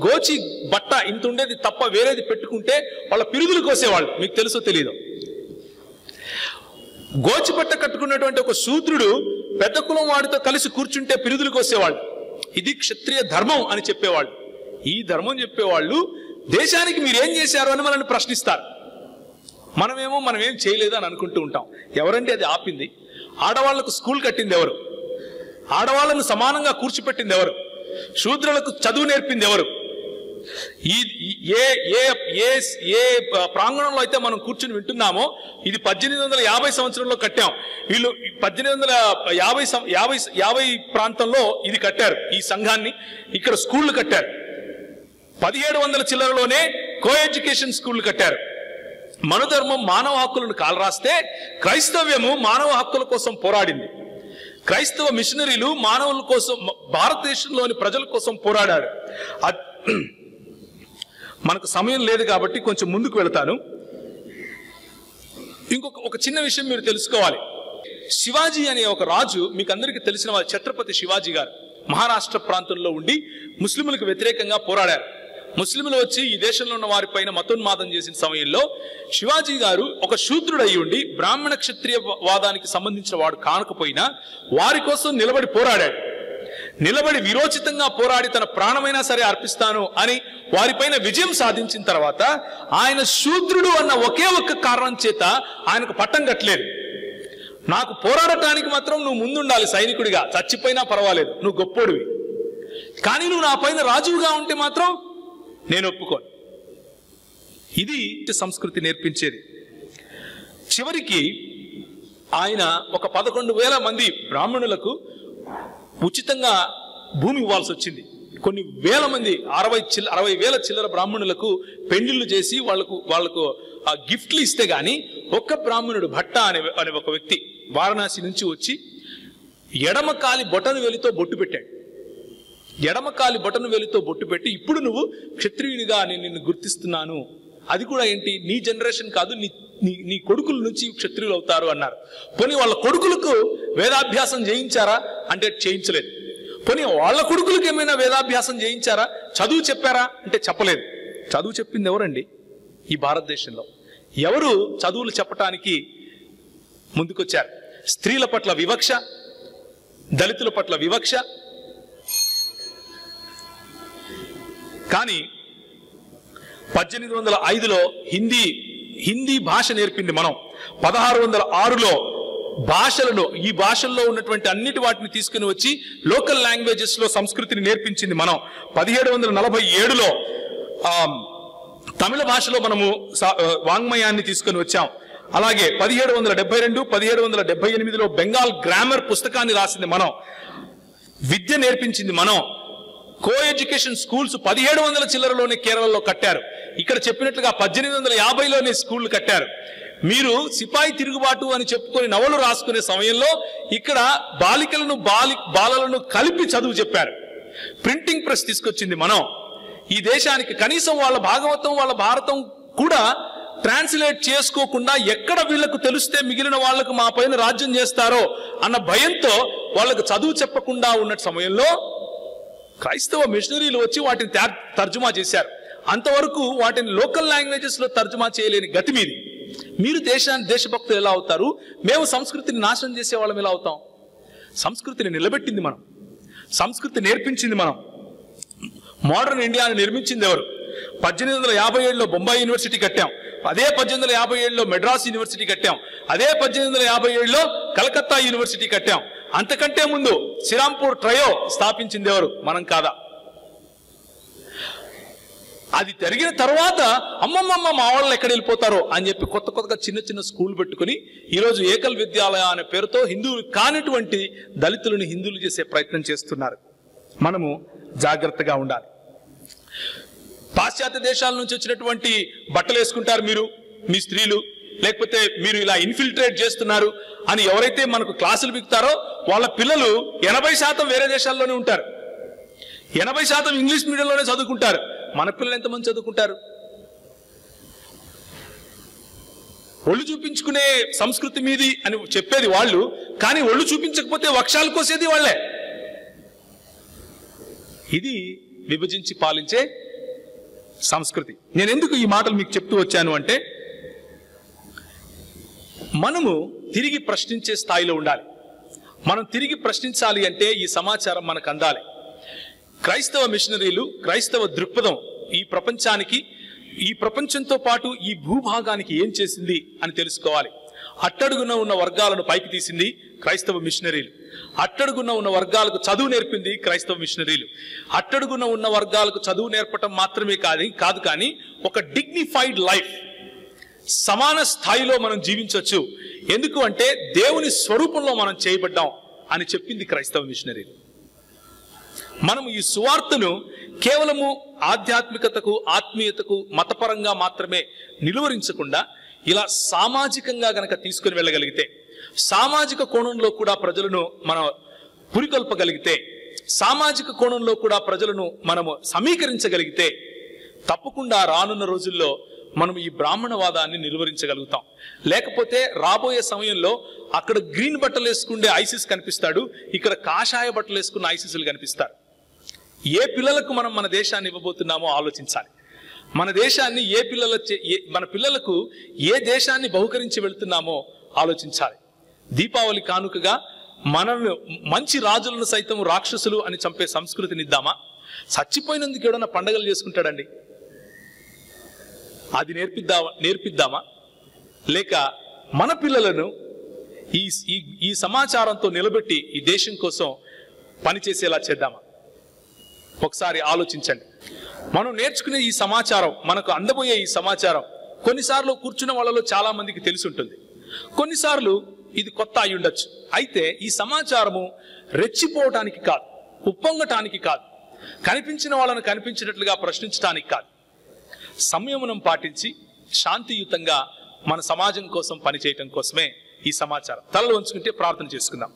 గోచి బట్ట ఇంత ఉండేది తప్ప వేరేది పెట్టుకుంటే వాళ్ళ పిరుదులు కోసేవాళ్ళు. మీకు తెలుసో తెలీదో, గోచి బట్ట కట్టుకున్నటువంటి ఒక శూద్రుడు పెద్ద కులం వాడితో కలిసి కూర్చుంటే పిరుదులు కోసేవాళ్ళు. ఇది క్షత్రియ ధర్మం అని చెప్పేవాళ్ళు. ఈ ధర్మం చెప్పేవాళ్ళు దేశానికి మీరేం చేశారు అని మనల్ని ప్రశ్నిస్తారు. మనమేం చేయలేదు అని అనుకుంటూ ఉంటాం. ఎవరండి అది ఆపింది? ఆడవాళ్లకు స్కూల్ కట్టింది ఎవరు? ఆడవాళ్లను సమానంగా కూర్చిపెట్టింది ఎవరు? శూద్రులకు చదువు నేర్పింది ఎవరు? ఏ ప్రాంగణంలో అయితే మనం కూర్చుని వింటున్నామో, ఇది 1850 సంవత్సరంలో కట్టాం. వీళ్ళు 1850 ప్రాంతంలో ఇది కట్టారు, ఈ సంఘాన్ని. ఇక్కడ స్కూళ్లు కట్టారు. 1700 చిల్లరలోనే కో ఎడ్యుకేషన్ స్కూల్ కట్టారు. మనుధర్మం మానవ హక్కులను కాలరాస్తే క్రైస్తవ్యము మానవ హక్కుల కోసం పోరాడింది. క్రైస్తవ మిషనరీలు మానవుల కోసం, భారతదేశంలోని ప్రజల కోసం పోరాడారు. మనకు సమయం లేదు కాబట్టి కొంచెం ముందుకు వెళతాను. ఒక చిన్న విషయం మీరు తెలుసుకోవాలి. శివాజీ అనే ఒక రాజు, మీకు అందరికీ తెలిసిన వారు, ఛత్రపతి శివాజీ గారు మహారాష్ట్ర ప్రాంతంలో ఉండి ముస్లింలకు వ్యతిరేకంగా పోరాడారు. ముస్లింలు వచ్చి ఈ దేశంలో ఉన్న వారిపైన మతోన్మాదం చేసిన సమయంలో శివాజీ గారు ఒక శూద్రుడు అయి ఉండి బ్రాహ్మణ క్షత్రియ వాదానికి సంబంధించిన వాడు కానకపోయినా వారి కోసం నిలబడి పోరాడాడు. నిలబడి విరోచితంగా పోరాడి తన ప్రాణమైనా సరే అర్పిస్తాను అని వారిపైన విజయం సాధించిన తర్వాత ఆయన శూద్రుడు అన్న ఒకే ఒక్క కారణం చేత ఆయనకు పట్టం కట్టలేదు. నాకు పోరాడటానికి మాత్రం నువ్వు ముందుండాలి సైనికుడిగా, చచ్చిపోయినా పర్వాలేదు, నువ్వు గొప్పోడివి, కానీ నువ్వు నా పైన రాజువుగా ఉంటే మాత్రం నేను ఒప్పుకోను. ఇది సంస్కృతి నేర్పించేది. చివరికి ఆయన ఒక 11,000 మంది బ్రాహ్మణులకు ఉచితంగా భూమి ఇవ్వాల్సి వచ్చింది. కొన్ని వేల మంది 60,000 చిల్లర బ్రాహ్మణులకు పెళ్లిళ్ళు చేసి వాళ్లకు గిఫ్ట్లు ఇస్తే గాని ఒక్క బ్రాహ్మణుడు భట్ట అనే ఒక వ్యక్తి వారణాసి నుంచి వచ్చి ఎడమకాలి బొటను వేలితో బొట్టు పెట్టాడు. ఎడమకాలి బొటను వేలితో బొట్టు పెట్టి, ఇప్పుడు నువ్వు క్షత్రియునిగా నేను నిన్ను గుర్తిస్తున్నాను, అది కూడా ఏంటి, నీ జనరేషన్ కాదు, నీ కొడుకుల నుంచి క్షత్రియులు అవుతారు అన్నారు. పోనీ వాళ్ళ కొడుకులకు వేదాభ్యాసం చేయించారా అంటే చేయించలేదు. పోనీ వాళ్ళ కొడుకులకు ఏమైనా వేదాభ్యాసం చేయించారా, చదువు చెప్పారా అంటే చెప్పలేదు. చదువు చెప్పింది ఎవరండి ఈ భారతదేశంలో? ఎవరు చదువులు చెప్పటానికి ముందుకొచ్చారు? స్త్రీల పట్ల వివక్ష, దళితుల పట్ల వివక్ష. కానీ 1805లో హిందీ భాష నేర్పింది మనం. 1606లో ఈ భాషల్లో ఉన్నటువంటి అన్నిటి వాటిని తీసుకుని వచ్చి లోకల్ లాంగ్వేజెస్ లో సంస్కృతిని నేర్పించింది మనం. 1747లో తమిళ భాషలో మనము వాంగ్మయాన్ని తీసుకుని వచ్చాం. అలాగే 1772, 1778లో బెంగాల్ గ్రామర్ పుస్తకాన్ని రాసింది మనం. విద్య నేర్పించింది మనం. కో ఎడ్యుకేషన్ స్కూల్స్ 1700 చిల్లరలోనే కేరళలో కట్టారు. ఇక్కడ చెప్పినట్లుగా 1850లోనే స్కూళ్లు కట్టారు. మీరు సిపాయి తిరుగుబాటు అని చెప్పుకొని నవలు రాసుకునే సమయంలో ఇక్కడ బాలలను కలిపి చదువు చెప్పారు. ప్రింటింగ్ ప్రెస్ తీసుకొచ్చింది మనం. ఈ దేశానికి కనీసం వాళ్ళ భాగవతం, వాళ్ళ భారతం కూడా ట్రాన్స్లేట్ చేసుకోకుండా ఎక్కడ వీళ్లకు తెలిస్తే మిగిలిన వాళ్లకు మా పైన రాజ్యం చేస్తారో అన్న భయంతో వాళ్ళకు చదువు చెప్పకుండా ఉన్న సమయంలో క్రైస్తవ మిషనరీలు వచ్చి వాటిని తర్జుమా చేశారు. అంతవరకు వాటిని లోకల్ లాంగ్వేజెస్ లో తర్జుమా చేయలేని గతి మీది. మీరు దేశభక్తులు ఎలా అవుతారు? మేము సంస్కృతిని నాశనం చేసే వాళ్ళం ఎలా అవుతాం? సంస్కృతిని నిలబెట్టింది మనం, సంస్కృతి నేర్పించింది మనం. మోడర్న్ ఇండియాని నిర్మించింది ఎవరు? 1857లో బొంబాయి యూనివర్సిటీ కట్టాం. అదే 1857లో మెడ్రాస్ యూనివర్సిటీ కట్టాం. అదే 1857లో కలకత్తా యూనివర్సిటీ కట్టాం. అంతకంటే ముందు శ్రీరాంపూర్ ట్రయో స్థాపించింది ఎవరు? మనం కాదా? అది జరిగిన తర్వాత అమ్మమ్మమ్మ మా వాళ్ళు ఎక్కడ వెళ్ళిపోతారో అని చెప్పి కొత్తగా చిన్న స్కూల్ పెట్టుకుని ఈరోజు ఏకల్ విద్యాలయ అనే పేరుతో హిందువులు కానిటువంటి దళితులను హిందువులు చేసే ప్రయత్నం చేస్తున్నారు. మనము జాగ్రత్తగా ఉండాలి. పాశ్చాత్య దేశాల నుంచి వచ్చినటువంటి బట్టలు వేసుకుంటారు మీరు, మీ స్త్రీలు, లేకపోతే మీరు ఇలా ఇన్ఫిల్ట్రేట్ చేస్తున్నారు అని ఎవరైతే మనకు క్లాసులు బిగుతారో వాళ్ళ పిల్లలు 80% వేరే దేశాల్లోనే ఉంటారు. 80% ఇంగ్లీష్ మీడియంలోనే చదువుకుంటారు. మన పిల్లలు ఎంతమంది చదువుకుంటారు? ఒళ్ళు చూపించుకునే సంస్కృతి మీది అని చెప్పేది వాళ్ళు, కానీ ఒళ్ళు చూపించకపోతే వక్షాలు కోసేది వాళ్ళే. ఇది విభజించి పాలించే సంస్కృతి. నేను ఎందుకు ఈ మాటలు మీకు చెప్తూ వచ్చాను అంటే, మనము తిరిగి ప్రశ్నించే స్థాయిలో ఉండాలి. మనం తిరిగి ప్రశ్నించాలి అంటే ఈ సమాచారం మనకు అందాలి. క్రైస్తవ మిషనరీలు, క్రైస్తవ దృక్పథం ఈ ప్రపంచానికి, ఈ ప్రపంచంతో పాటు ఈ భూభాగానికి ఏం చేసింది అని తెలుసుకోవాలి. అట్టడుగున ఉన్న వర్గాలను పైకి తీసింది క్రైస్తవ మిషనరీలు. అట్టడుగున ఉన్న వర్గాలకు చదువు నేర్పింది క్రైస్తవ మిషనరీలు. అట్టడుగున ఉన్న వర్గాలకు చదువు నేర్పటం మాత్రమే కాదు కానీ ఒక డిగ్నిఫైడ్ లైఫ్, సమాన స్థాయిలో మనం జీవించవచ్చు. ఎందుకు అంటే దేవుని స్వరూపంలో మనం చేయబడ్డాం అని చెప్పింది క్రైస్తవ మిషనరీలు. మనం ఈ సువార్తను కేవలము ఆధ్యాత్మికతకు, ఆత్మీయతకు, మతపరంగా మాత్రమే నిలువరించకుండా ఇలా సామాజికంగా గనక తీసుకుని వెళ్ళగలిగితే, సామాజిక కోణంలో కూడా ప్రజలను మనం పురికొల్పగలిగితే, సామాజిక కోణంలో కూడా ప్రజలను మనము సమీకరించగలిగితే, తప్పకుండా రానున్న రోజుల్లో మనం ఈ బ్రాహ్మణవాదాన్ని నిలువరించగలుగుతాం. లేకపోతే రాబోయే సమయంలో అక్కడ గ్రీన్ బట్టలు వేసుకుండే ఐసిస్ కనిపిస్తాడు, ఇక్కడ కాషాయ బట్టలు వేసుకున్న ఐసిస్లు కనిపిస్తారు. ఏ పిల్లలకు మనం మన దేశాన్ని ఇవ్వబోతున్నామో ఆలోచించాలి. మన దేశాన్ని మన పిల్లలకు ఏ దేశాన్ని బహుకరించి వెళ్తున్నామో ఆలోచించాలి. దీపావళి కానుకగా మనల్ని మంచి రాజులను సైతం రాక్షసులు అని చంపే సంస్కృతిని ఇద్దామా? చచ్చిపోయినందుకు ఎవడన్నా పండగలు చేసుకుంటాడండి? అది నేర్పిద్దామా? లేక మన పిల్లలను ఈ సమాచారంతో నిలబెట్టి ఈ దేశం కోసం పనిచేసేలా చేద్దామా? ఒకసారి ఆలోచించండి. మనం నేర్చుకునే ఈ సమాచారం, మనకు అందబోయే ఈ సమాచారం కొన్నిసార్లు కూర్చున్న వాళ్ళలో చాలా మందికి తెలిసి ఉంటుంది, కొన్నిసార్లు ఇది కొత్త అయి ఉండొచ్చు. అయితే ఈ సమాచారము రెచ్చిపోవటానికి కాదు, ఉప్పొంగటానికి కాదు, కనిపించిన వాళ్ళను కనిపించినట్లుగా ప్రశ్నించడానికి కాదు, సంయమనం పాటించి శాంతియుతంగా మన సమాజం కోసం పనిచేయటం కోసమే ఈ సమాచారం. తలలు వంచుకుంటే ప్రార్థన చేసుకుందాం.